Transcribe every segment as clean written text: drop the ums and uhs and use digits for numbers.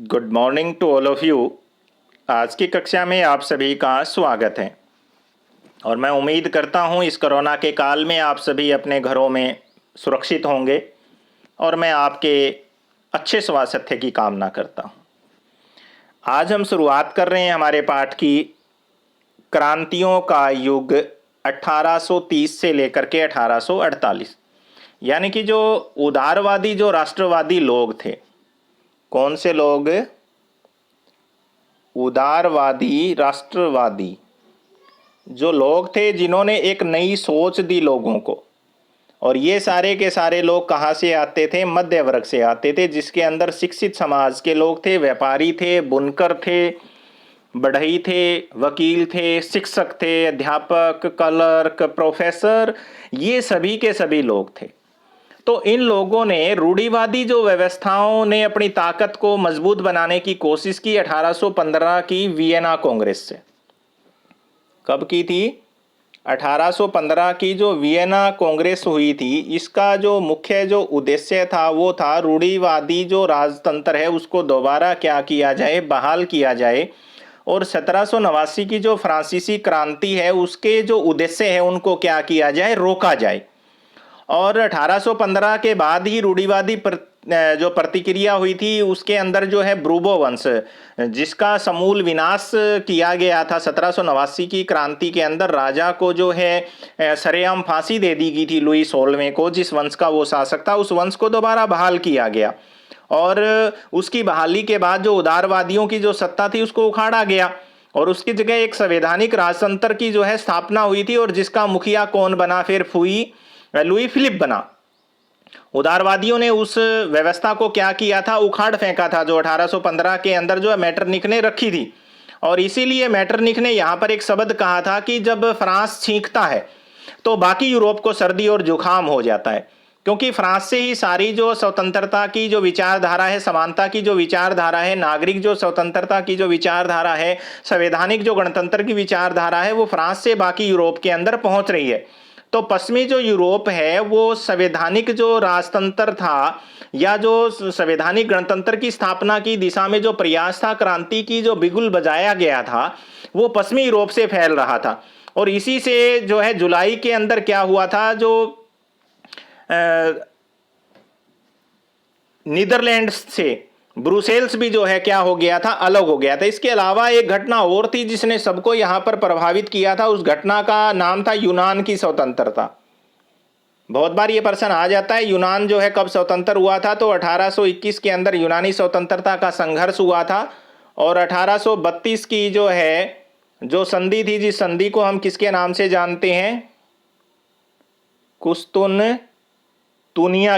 Good morning to all of you. आज की कक्षा में आप सभी का स्वागत है और मैं उम्मीद करता हूं इस कोरोना के काल में आप सभी अपने घरों में सुरक्षित होंगे और मैं आपके अच्छे स्वास्थ्य की कामना करता हूं। आज हम शुरुआत कर रहे हैं हमारे पाठ की क्रांतियों का युग 1830 से लेकर के 1848, यानी कि जो उदारवादी जो राष्ट्रवादी लोग थे। कौन से लोग? उदारवादी राष्ट्रवादी जो लोग थे जिन्होंने एक नई सोच दी लोगों को। और ये सारे के सारे लोग कहाँ से आते थे? मध्य वर्ग से आते थे, जिसके अंदर शिक्षित समाज के लोग थे, व्यापारी थे, बुनकर थे, बढ़ई थे, वकील थे, शिक्षक थे, अध्यापक, क्लर्क, प्रोफेसर, ये सभी के सभी लोग थे। तो इन लोगों ने रूढ़िवादी जो व्यवस्थाओं ने अपनी ताकत को मजबूत बनाने की कोशिश की 1815 की वियना कांग्रेस से। कब की थी? 1815 की जो वियना कांग्रेस हुई थी, इसका जो मुख्य जो उद्देश्य था वो था रूढ़िवादी जो राजतंत्र है उसको दोबारा क्या किया जाए, बहाल किया जाए। और 1789 की जो फ्रांसीसी क्रांति है उसके जो उद्देश्य है उनको क्या किया जाए, रोका जाए। और 1815 के बाद ही रूढ़िवादी जो प्रतिक्रिया हुई थी उसके अंदर जो है ब्रूबो वंश, जिसका समूल विनाश किया गया था 1789 की क्रांति के अंदर। राजा को जो है सरेआम फांसी दे दी गई थी लुई 16वें को, जिस वंश का वो शासक था। उस वंश को दोबारा बहाल किया गया और उसकी बहाली के बाद जो उदारवादियों की जो सत्ता थी उसको उखाड़ा गया और उसकी जगह एक संवैधानिक राजतंत्र की जो है स्थापना हुई थी। और जिसका मुखिया कौन बना? फिर लुई फिलिप बना। उदारवादियों ने उस व्यवस्था को क्या किया था? उखाड़ फेंका था, जो 1815 के अंदर जो है मेटरनिख ने रखी थी। और इसीलिए मेटरनिख ने यहाँ पर एक शब्द कहा था कि जब फ्रांस छींकता है तो बाकी यूरोप को सर्दी और जुकाम हो जाता है, क्योंकि फ्रांस से ही सारी जो स्वतंत्रता की जो विचारधारा है, समानता की जो विचारधारा है, नागरिक जो स्वतंत्रता की जो विचारधारा है, संवैधानिक जो गणतंत्र की विचारधारा है, वो फ्रांस से बाकी यूरोप के अंदर पहुंच रही है। तो पश्चिमी जो यूरोप है वो संवैधानिक जो राजतंत्र था या जो संवैधानिक गणतंत्र की स्थापना की दिशा में जो प्रयास था, क्रांति की जो बिगुल बजाया गया था, वो पश्चिमी यूरोप से फैल रहा था। और इसी से जो है जुलाई के अंदर क्या हुआ था, जो नीदरलैंड से ब्रुसेल्स भी जो है क्या हो गया था, अलग हो गया था। इसके अलावा एक घटना और थी जिसने सबको यहां पर प्रभावित किया था। उस घटना का नाम था यूनान की स्वतंत्रता। बहुत बार ये प्रश्न आ जाता है, यूनान जो है कब स्वतंत्र हुआ था? तो 1821 के अंदर यूनानी स्वतंत्रता का संघर्ष हुआ था। और 1832 की जो है जो संधि थी, जिस संधि को हम किसके नाम से जानते हैं? कुस्तुनतुनिया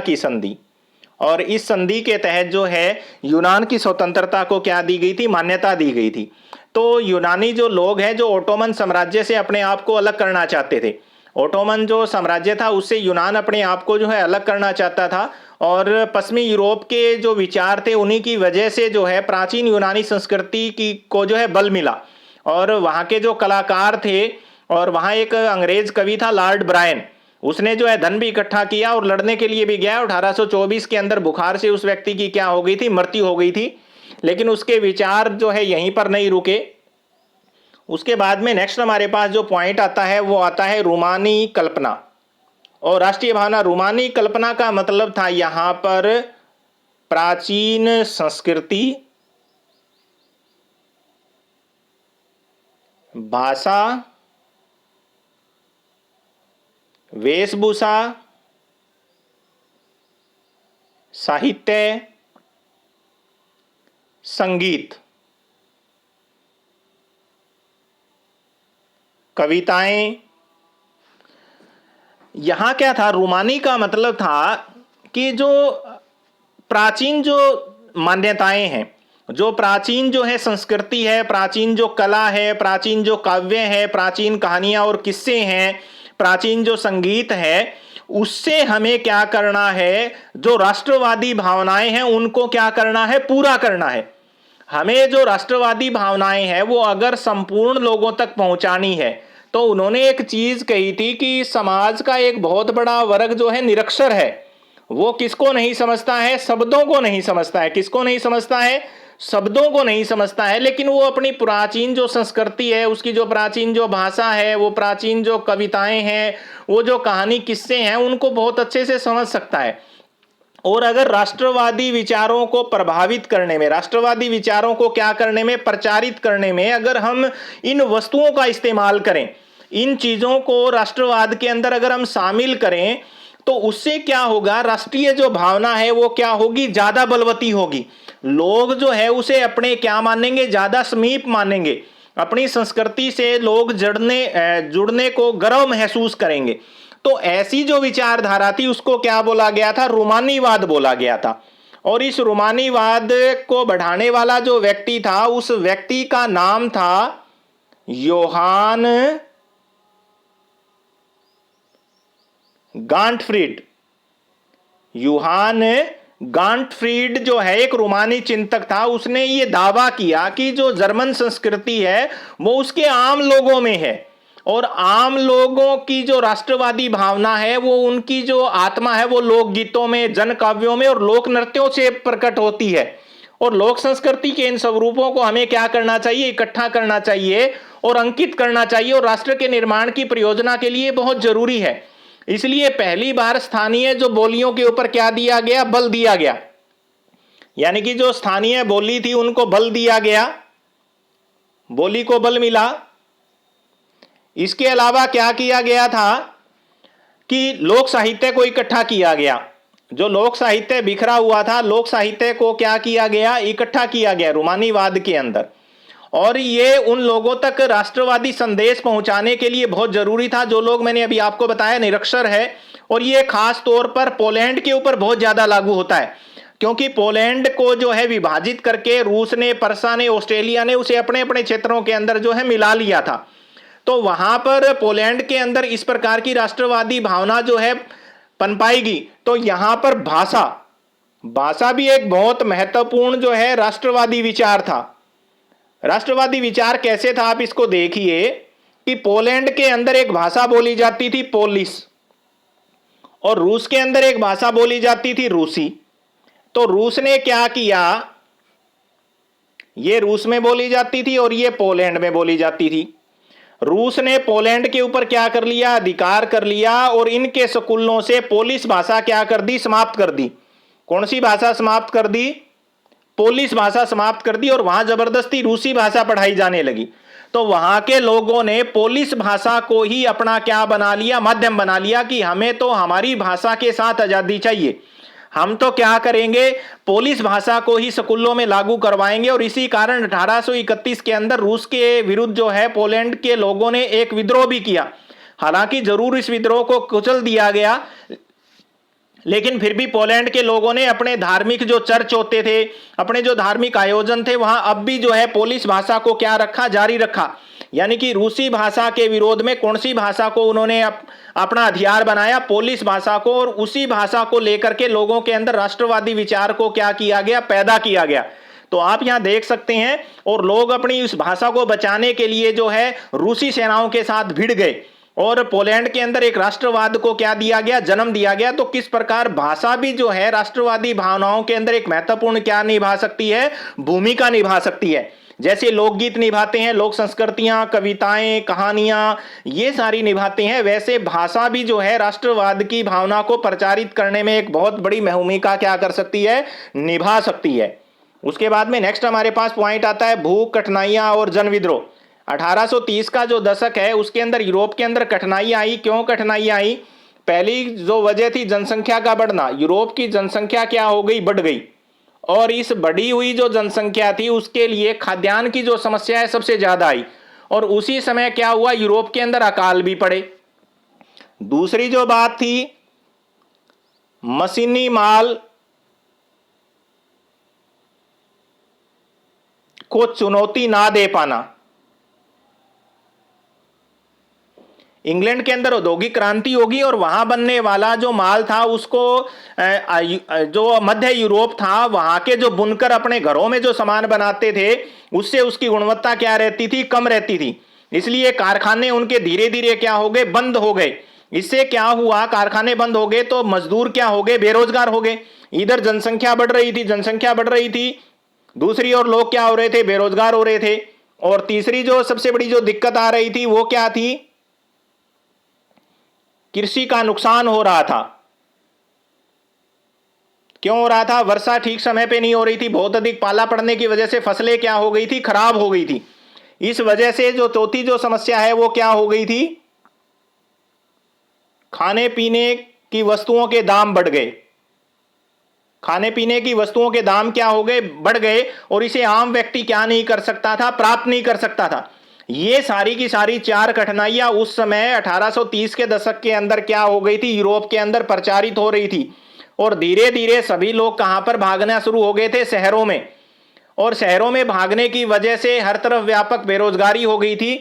की संधि। और इस संधि के तहत जो है यूनान की स्वतंत्रता को क्या दी गई थी? मान्यता दी गई थी। तो यूनानी जो लोग हैं जो ओटोमन साम्राज्य से अपने आप को अलग करना चाहते थे, ओटोमन जो साम्राज्य था उससे यूनान अपने आप को जो है अलग करना चाहता था। और पश्चिमी यूरोप के जो विचार थे उन्हीं की वजह से जो है प्राचीन यूनानी संस्कृति की को जो है बल मिला। और वहाँ के जो कलाकार थे, और वहाँ एक अंग्रेज कवि था लॉर्ड ब्रायन, उसने जो है धन भी इकट्ठा किया और लड़ने के लिए भी गया। 1824 के अंदर बुखार से उस व्यक्ति की क्या हो गई थी? मृत्यु हो गई थी। लेकिन उसके विचार जो है यहीं पर नहीं रुके। उसके बाद में नेक्स्ट हमारे पास जो पॉइंट आता है वो आता है रूमानी कल्पना और राष्ट्रीय भावना। रूमानी कल्पना का मतलब था यहां पर प्राचीन संस्कृति, भाषा, वेशभूषा, साहित्य, संगीत, कविताएं। यहां क्या था? रूमानी का मतलब था कि जो प्राचीन जो मान्यताएं हैं, जो प्राचीन जो है संस्कृति है, प्राचीन जो कला है, प्राचीन जो काव्य है, प्राचीन कहानियां और किस्से हैं, प्राचीन जो संगीत है, उससे हमें क्या करना है? जो राष्ट्रवादी भावनाएं हैं उनको क्या करना है? पूरा करना है। हमें जो राष्ट्रवादी भावनाएं हैं वो अगर संपूर्ण लोगों तक पहुंचानी है तो उन्होंने एक चीज कही थी कि समाज का एक बहुत बड़ा वर्ग जो है निरक्षर है। वो किसको नहीं समझता है? शब्दों को नहीं समझता है। किसको नहीं समझता है? शब्दों को नहीं समझता है, लेकिन वो अपनी प्राचीन जो संस्कृति है, उसकी जो प्राचीन जो भाषा है, वो प्राचीन जो कविताएं हैं, वो जो कहानी किस्से हैं, उनको बहुत अच्छे से समझ सकता है। और अगर राष्ट्रवादी विचारों को प्रभावित करने में, राष्ट्रवादी विचारों को क्या करने में, प्रचारित करने में अगर हम इन वस्तुओं का इस्तेमाल करें, इन चीजों को राष्ट्रवाद के अंदर अगर हम शामिल करें, तो उससे क्या होगा, राष्ट्रीय जो भावना है वो क्या होगी, ज्यादा बलवती होगी। लोग जो है उसे अपने क्या मानेंगे, ज्यादा समीप मानेंगे। अपनी संस्कृति से लोग जुड़ने को गर्व महसूस करेंगे। तो ऐसी जो विचारधारा थी उसको क्या बोला गया था, रूमानीवाद बोला गया था। और इस रूमानीवाद को बढ़ाने वाला जो व्यक्ति था, उस व्यक्ति का नाम था योहान गांटफ्रीड। यूहान गांटफ्रीड जो है एक रोमानी चिंतक था। उसने ये दावा किया कि जो जर्मन संस्कृति है वो उसके आम लोगों में है, और आम लोगों की जो राष्ट्रवादी भावना है वो उनकी जो आत्मा है वो लोकगीतों में, जन काव्यों में और लोक नृत्यों से प्रकट होती है। और लोक संस्कृति के इन स्वरूपों को हमें क्या करना चाहिए, इकट्ठा करना चाहिए और अंकित करना चाहिए, और राष्ट्र के निर्माण की परियोजना के लिए बहुत जरूरी है। इसलिए पहली बार स्थानीय जो बोलियों के ऊपर क्या दिया गया, बल दिया गया। यानी कि जो स्थानीय बोली थी उनको बल दिया गया, बोली को बल मिला। इसके अलावा क्या किया गया था कि लोक साहित्य को इकट्ठा किया गया। जो लोक साहित्य बिखरा हुआ था, लोक साहित्य को क्या किया गया, इकट्ठा किया गया रूमानीवाद के अंदर। और ये उन लोगों तक राष्ट्रवादी संदेश पहुंचाने के लिए बहुत जरूरी था जो लोग मैंने अभी आपको बताया निरक्षर है। और ये खास तौर पर पोलैंड के ऊपर बहुत ज्यादा लागू होता है, क्योंकि पोलैंड को जो है विभाजित करके रूस ने, पर्सा ने, ऑस्ट्रेलिया ने उसे अपने अपने क्षेत्रों के अंदर जो है मिला लिया था। तो वहां पर पोलैंड के अंदर इस प्रकार की राष्ट्रवादी भावना जो है पनपाएगी। तो यहां पर भाषा भी एक बहुत महत्वपूर्ण जो है राष्ट्रवादी विचार था। राष्ट्रवादी विचार कैसे था, आप इसको देखिए कि पोलैंड के अंदर एक भाषा बोली जाती थी पोलिश, और रूस के अंदर एक भाषा बोली जाती थी रूसी। तो रूस ने क्या किया, ये रूस में बोली जाती थी और ये पोलैंड में बोली जाती थी। रूस ने पोलैंड के ऊपर क्या कर लिया, अधिकार कर लिया, और इनके स्कूलों से पोलिश भाषा क्या कर दी, समाप्त कर दी। कौन सी भाषा समाप्त कर दी, पोलिश भाषा समाप्त कर दी, और वहां जबरदस्ती रूसी भाषा पढ़ाई जाने लगी। तो वहां के लोगों ने पोलिश भाषा को ही अपना क्या बना लिया, माध्यम बना लिया कि हमें तो हमारी भाषा के साथ आजादी चाहिए, हम तो क्या करेंगे, पोलिश भाषा को ही स्कूलों में लागू करवाएंगे। और इसी कारण 1831 के अंदर रूस के विरुद्ध जो है पोलैंड के लोगों ने एक विद्रोह भी किया। हालांकि जरूर इस विद्रोह को कुचल दिया गया, लेकिन फिर भी पोलैंड के लोगों ने अपने धार्मिक जो चर्च होते थे, अपने जो धार्मिक आयोजन थे, वहां अब भी जो है पोलिश भाषा को क्या रखा, जारी रखा। यानी कि रूसी भाषा के विरोध में कौन सी भाषा को उन्होंने अपना हथियार बनाया, पोलिश भाषा को। और उसी भाषा को लेकर के लोगों के अंदर राष्ट्रवादी विचार को क्या किया गया, पैदा किया गया। तो आप यहां देख सकते हैं, और लोग अपनी उस भाषा को बचाने के लिए जो है रूसी सेनाओं के साथ भिड़ गए, और पोलैंड के अंदर एक राष्ट्रवाद को क्या दिया गया, जन्म दिया गया। तो किस प्रकार भाषा भी जो है राष्ट्रवादी भावनाओं के अंदर एक महत्वपूर्ण क्या निभा सकती है, भूमिका निभा सकती है। जैसे लोकगीत निभाते हैं, लोक संस्कृतियां, कविताएं, कहानियां, ये सारी निभाते हैं, वैसे भाषा भी जो है राष्ट्रवाद की भावना को प्रचारित करने में एक बहुत बड़ी भूमिका क्या कर सकती है, निभा सकती है। उसके बाद में नेक्स्ट हमारे पास पॉइंट आता है भूख, कठिनाइयां और जन विद्रोह। 1830 का जो दशक है उसके अंदर यूरोप के अंदर कठिनाइयां आई। क्यों कठिनाइयां आई, पहली जो वजह थी जनसंख्या का बढ़ना। यूरोप की जनसंख्या क्या हो गई, बढ़ गई, और इस बढ़ी हुई जो जनसंख्या थी उसके लिए खाद्यान्न की जो समस्या है सबसे ज्यादा आई। और उसी समय क्या हुआ, यूरोप के अंदर अकाल भी पड़े। दूसरी जो बात थी, मशीनी माल को चुनौती ना दे पाना। इंग्लैंड के अंदर औद्योगिक क्रांति होगी, और वहां बनने वाला जो माल था उसको जो मध्य यूरोप था वहां के जो बुनकर अपने घरों में जो सामान बनाते थे उससे उसकी गुणवत्ता क्या रहती थी, कम रहती थी। इसलिए कारखाने उनके धीरे धीरे क्या हो गए, बंद हो गए। इससे क्या हुआ, कारखाने बंद हो गए तो मजदूर क्या हो गए, बेरोजगार हो गए। इधर जनसंख्या बढ़ रही थी, जनसंख्या बढ़ रही थी, दूसरी ओर लोग क्या हो रहे थे, बेरोजगार हो रहे थे। और तीसरी जो सबसे बड़ी जो दिक्कत आ रही थी वो क्या थी, कृषि का नुकसान हो रहा था। क्यों हो रहा था, वर्षा ठीक समय पे नहीं हो रही थी, बहुत अधिक पाला पड़ने की वजह से फसलें क्या हो गई थी, खराब हो गई थी। इस वजह से जो चौथी जो समस्या है वो क्या हो गई थी, खाने पीने की वस्तुओं के दाम बढ़ गए। खाने पीने की वस्तुओं के दाम क्या हो गए, बढ़ गए, और इसे आम व्यक्ति क्या नहीं कर सकता था, प्राप्त नहीं कर सकता था। ये सारी की सारी चार कठिनाइयां उस समय 1830 के दशक के अंदर क्या हो गई थी, यूरोप के अंदर प्रचारित हो रही थी। और धीरे धीरे सभी लोग कहां पर भागना शुरू हो गए थे, शहरों में। और शहरों में भागने की वजह से हर तरफ व्यापक बेरोजगारी हो गई थी।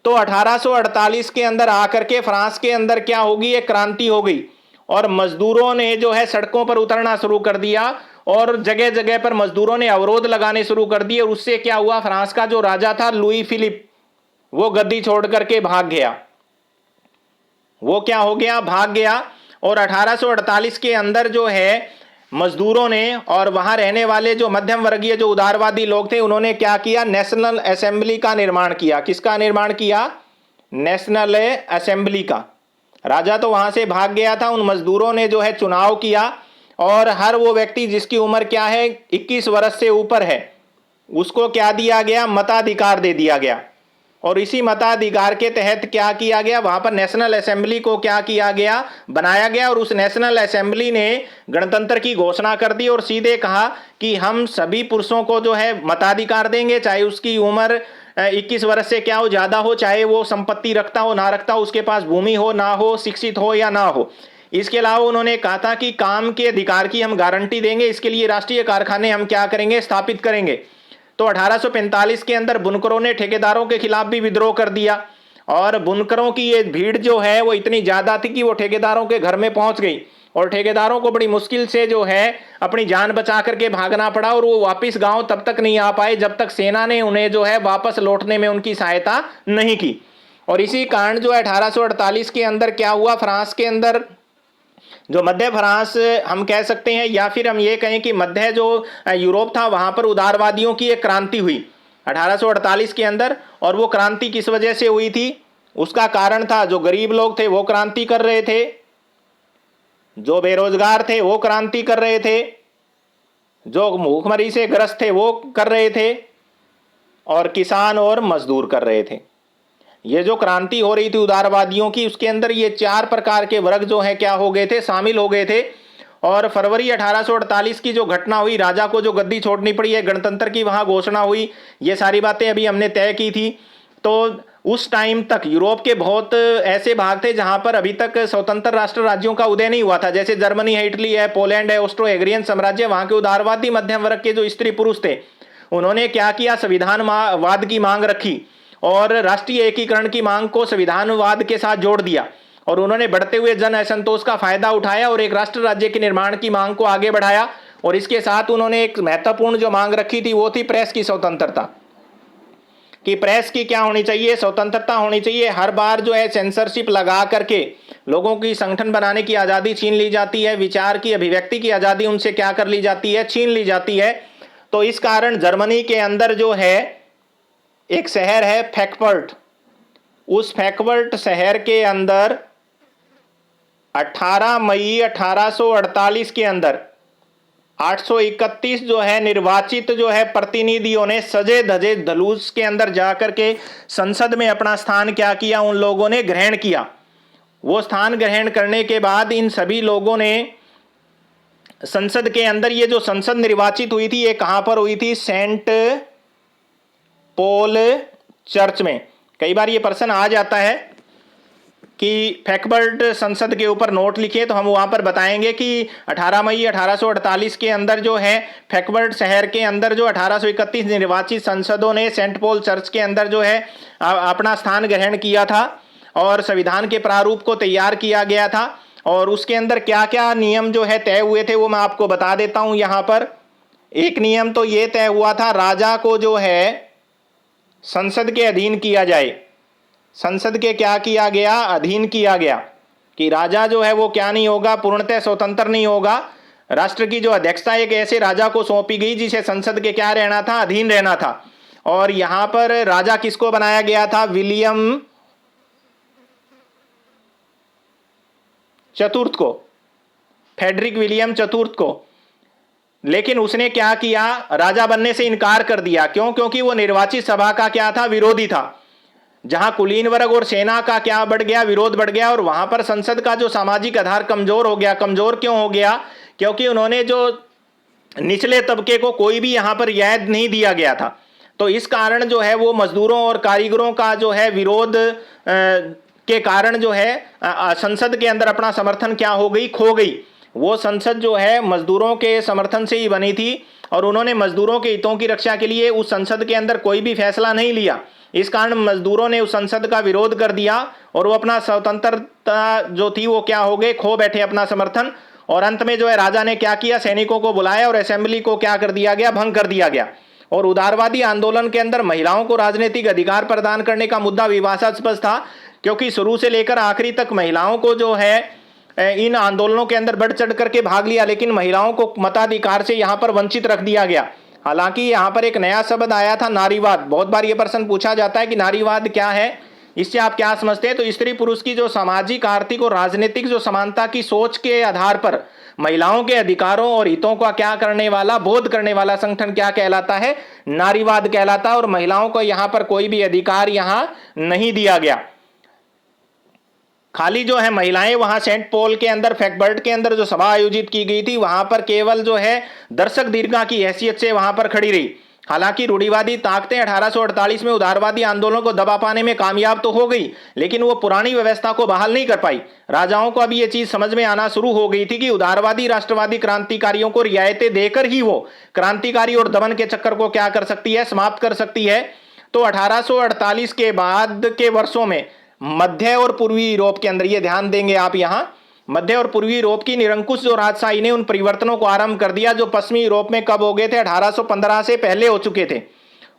तो 1848 के अंदर आकर के फ्रांस के अंदर क्या होगी, एक क्रांति हो गई, और मजदूरों ने जो है सड़कों पर उतरना शुरू कर दिया, और जगह जगह पर मजदूरों ने अवरोध लगाने शुरू कर दिए। और उससे क्या हुआ, फ्रांस का जो राजा था लुई फिलिप, वो गद्दी छोड़ करके भाग गया। वो क्या हो गया, भाग गया। और 1848 के अंदर जो है मजदूरों ने और वहां रहने वाले जो मध्यम वर्गीय जो उदारवादी लोग थे, उन्होंने क्या किया, नेशनल असेंबली का निर्माण किया। किसका निर्माण किया, नेशनल असेंबली का। राजा तो वहां से भाग गया था, उन मजदूरों ने जो है चुनाव किया, और हर वो व्यक्ति जिसकी उम्र क्या है, 21 वर्ष से ऊपर है, उसको क्या दिया गया, मताधिकार दे दिया गया। और इसी मताधिकार के तहत क्या किया गया, वहां पर नेशनल असेंबली को क्या किया गया, बनाया गया। और उस नेशनल असेंबली ने गणतंत्र की घोषणा कर दी और सीधे कहा कि हम सभी पुरुषों को जो है मताधिकार देंगे, चाहे उसकी उम्र 21 वर्ष से क्या हो, ज्यादा हो, चाहे वो संपत्ति रखता हो ना रखता हो, उसके पास भूमि हो ना हो, शिक्षित हो या ना हो। इसके अलावा उन्होंने कहा था कि काम के अधिकार की हम गारंटी देंगे, इसके लिए राष्ट्रीय कारखाने हम क्या करेंगे, स्थापित करेंगे। तो 1845 के अंदर बुनकरों ने ठेकेदारों के खिलाफ भी विद्रोह कर दिया, और बुनकरों की ये भीड़ जो है वो इतनी ज्यादा थी कि वो ठेकेदारों के घर में पहुंच गई, और ठेकेदारों को बड़ी मुश्किल से जो है अपनी जान बचा करके भागना पड़ा, और वो वापस गांव तब तक नहीं आ पाए जब तक सेना ने उन्हें जो है वापस लौटने में उनकी सहायता नहीं की। और इसी कारण जो है 1848 के अंदर क्या हुआ, फ्रांस के अंदर जो मध्य फ्रांस हम कह सकते हैं, या फिर हम ये कहें कि मध्य जो यूरोप था, वहां पर उदारवादियों की एक क्रांति हुई 1848 के अंदर। और वो क्रांति किस वजह से हुई थी, उसका कारण था जो गरीब लोग थे वो क्रांति कर रहे थे, जो बेरोजगार थे वो क्रांति कर रहे थे, जो भूखमरी से ग्रस्त थे वो कर रहे थे, और किसान और मजदूर कर रहे थे। ये जो क्रांति हो रही थी उदारवादियों की, उसके अंदर ये चार प्रकार के वर्ग जो है क्या हो गए थे, शामिल हो गए थे। और फरवरी 1848 की जो घटना हुई, राजा को जो गद्दी छोड़नी पड़ी है, गणतंत्र की वहां घोषणा हुई, ये सारी बातें अभी हमने तय की थी। तो उस टाइम तक यूरोप के बहुत ऐसे भाग थे जहां पर अभी तक स्वतंत्र राष्ट्र राज्यों का उदय नहीं हुआ था, जैसे जर्मनी है, इटली है, पोलैंड है, ऑस्ट्रो एग्रियन साम्राज्य। वहां के उदारवादी मध्यम वर्ग के जो स्त्री पुरुष थे, उन्होंने क्या किया, संविधानवाद की मांग रखी, और राष्ट्रीय एकीकरण की मांग को संविधानवाद के साथ जोड़ दिया। और उन्होंने बढ़ते हुए जन असंतोष का फायदा उठाया और एक राष्ट्र राज्य के निर्माण की मांग को आगे बढ़ाया। और इसके साथ उन्होंने एक महत्वपूर्ण जो मांग रखी थी वो थी प्रेस की स्वतंत्रता, कि प्रेस की क्या होनी चाहिए, स्वतंत्रता होनी चाहिए। हर बार जो है सेंसरशिप लगा करके लोगों की संगठन बनाने की आज़ादी छीन ली जाती है, विचार की अभिव्यक्ति की आज़ादी उनसे क्या कर ली जाती है, छीन ली जाती है। तो इस कारण जर्मनी के अंदर जो है एक शहर है फ्रैंकफर्ट, उस फ्रैंकफर्ट शहर के अंदर 18 मई 1848 के अंदर 831 जो है निर्वाचित जो है प्रतिनिधियों ने सजे धजे जुलूस के अंदर जाकर के संसद में अपना स्थान क्या किया, उन लोगों ने ग्रहण किया। वो स्थान ग्रहण करने के बाद इन सभी लोगों ने संसद के अंदर, ये जो संसद निर्वाचित हुई थी ये कहां पर हुई थी, सेंट पॉल चर्च में। कई बार ये प्रश्न आ जाता है कि फ्रैंकफर्ट संसद के ऊपर नोट लिखिए, तो हम वहां पर बताएंगे कि 18 मई 1848 के अंदर जो है फ्रैंकफर्ट शहर के अंदर जो 1831 निर्वाचित सांसदों ने सेंट पॉल चर्च के अंदर जो है अपना स्थान ग्रहण किया था, और संविधान के प्रारूप को तैयार किया गया था। और उसके अंदर क्या क्या नियम जो है तय हुए थे वो मैं आपको बता देता हूं। यहां पर एक नियम तो ये तय हुआ था, राजा को जो है संसद के अधीन किया जाए। संसद के क्या किया गया, अधीन किया गया, कि राजा जो है वो क्या नहीं होगा, पूर्णतः स्वतंत्र नहीं होगा। राष्ट्र की जो अध्यक्षता एक ऐसे राजा को सौंपी गई जिसे संसद के क्या रहना था, अधीन रहना था। और यहां पर राजा किसको बनाया गया था? विलियम चतुर्थ को, फ्रेडरिक विलियम चतुर्थ को। लेकिन उसने क्या किया? राजा बनने से इनकार कर दिया। क्यों? क्योंकि वो निर्वाचित सभा का क्या था? विरोधी था। जहां कुलीन वर्ग और सेना का क्या बढ़ गया? विरोध बढ़ गया। और वहां पर संसद का जो सामाजिक आधार कमजोर हो गया। कमजोर क्यों हो गया? क्योंकि उन्होंने जो निचले तबके को कोई भी यहां पर रियायत नहीं दिया गया था। तो इस कारण जो है वो मजदूरों और कारीगरों का जो है विरोध के कारण जो है संसद के अंदर अपना समर्थन क्या हो गई? खो गई। वो संसद जो है मजदूरों के समर्थन से ही बनी थी और उन्होंने मजदूरों के हितों की रक्षा के लिए उस संसद के अंदर कोई भी फैसला नहीं लिया। इस कारण मजदूरों ने उस संसद का विरोध कर दिया और वो अपना स्वतंत्रता जो थी वो क्या हो गए? खो बैठे अपना समर्थन। और अंत में जो है राजा ने क्या किया? सैनिकों को बुलाया और असेंबली को क्या कर दिया गया? भंग कर दिया गया। और उदारवादी आंदोलन के अंदर महिलाओं को राजनीतिक अधिकार प्रदान करने का मुद्दा विवादास्पद था, क्योंकि शुरू से लेकर आखिरी तक महिलाओं को जो है इन आंदोलनों के अंदर बढ़ चढ़ करके भाग लिया, लेकिन महिलाओं को मताधिकार से यहां पर वंचित रख दिया गया। हालांकि यहां पर एक नया शब्द आया था, नारीवाद। बहुत बार यह प्रश्न पूछा जाता है कि नारीवाद क्या है, इससे आप क्या समझते हैं? तो स्त्री पुरुष की जो सामाजिक, आर्थिक और राजनीतिक जो समानता की सोच के आधार पर महिलाओं के अधिकारों और हितों का क्या करने वाला, बोध करने वाला संगठन क्या कहलाता है? नारीवाद कहलाता है। और महिलाओं को यहां पर कोई भी अधिकार यहां नहीं दिया गया। खाली जो है महिलाएं वहां सेंट पॉल के अंदर, फ्रैंकफर्ट के अंदर जो सभा आयोजित की गई थी वहां पर केवल जो है दर्शक दीर्घा की हैसियत से वहां पर खड़ी रही। हालांकि रूढ़िवादी ताकतें 1848 में उदारवादी आंदोलन को दबा पाने में कामयाब तो हो गई, लेकिन वो पुरानी व्यवस्था को बहाल नहीं कर पाई। राजाओं को अब ये चीज समझ में आना शुरू हो गई थी कि उदारवादी राष्ट्रवादी क्रांतिकारियों को रियायतें देकर ही वो क्रांतिकारी और दमन के चक्कर को क्या कर सकती है? समाप्त कर सकती है। तो 1848 के बाद के वर्षों में मध्य और पूर्वी यूरोप के अंदर, ये ध्यान देंगे आप यहां, मध्य और पूर्वी यूरोप की निरंकुश जो राजशाही ने उन परिवर्तनों को आरंभ कर दिया जो पश्चिमी यूरोप में कब हो गए थे? 1815 से पहले हो चुके थे।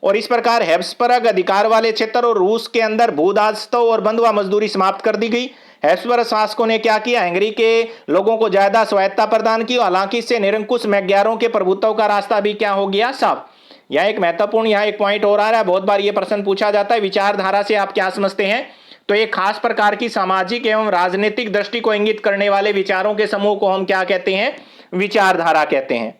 और इस प्रकार हैब्सबर्ग अधिकार वाले क्षेत्र और रूस के अंदर भूदासत्व और बंधुआ मजदूरी समाप्त कर दी गई। हैब्सबर्ग शासकों ने क्या किया? हंगरी के लोगों को ज्यादा स्वायत्तता प्रदान की। हालांकि इससे निरंकुश मैग्यारों के प्रभुत्व का रास्ता भी क्या हो गया? साफ। यह एक महत्वपूर्ण, यहां एक पॉइंट और आ रहा है, बहुत बार यह प्रश्न पूछा जाता है, विचारधारा से आप क्या समझते हैं? तो एक खास प्रकार की सामाजिक एवं राजनीतिक दृष्टि को इंगित करने वाले विचारों के समूह को हम क्या कहते हैं? विचारधारा कहते हैं।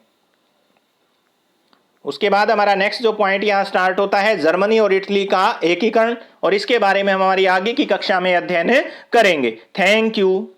उसके बाद हमारा नेक्स्ट जो पॉइंट यहां स्टार्ट होता है, जर्मनी और इटली का एकीकरण, और इसके बारे में हम हमारी आगे की कक्षा में अध्ययन करेंगे। Thank you.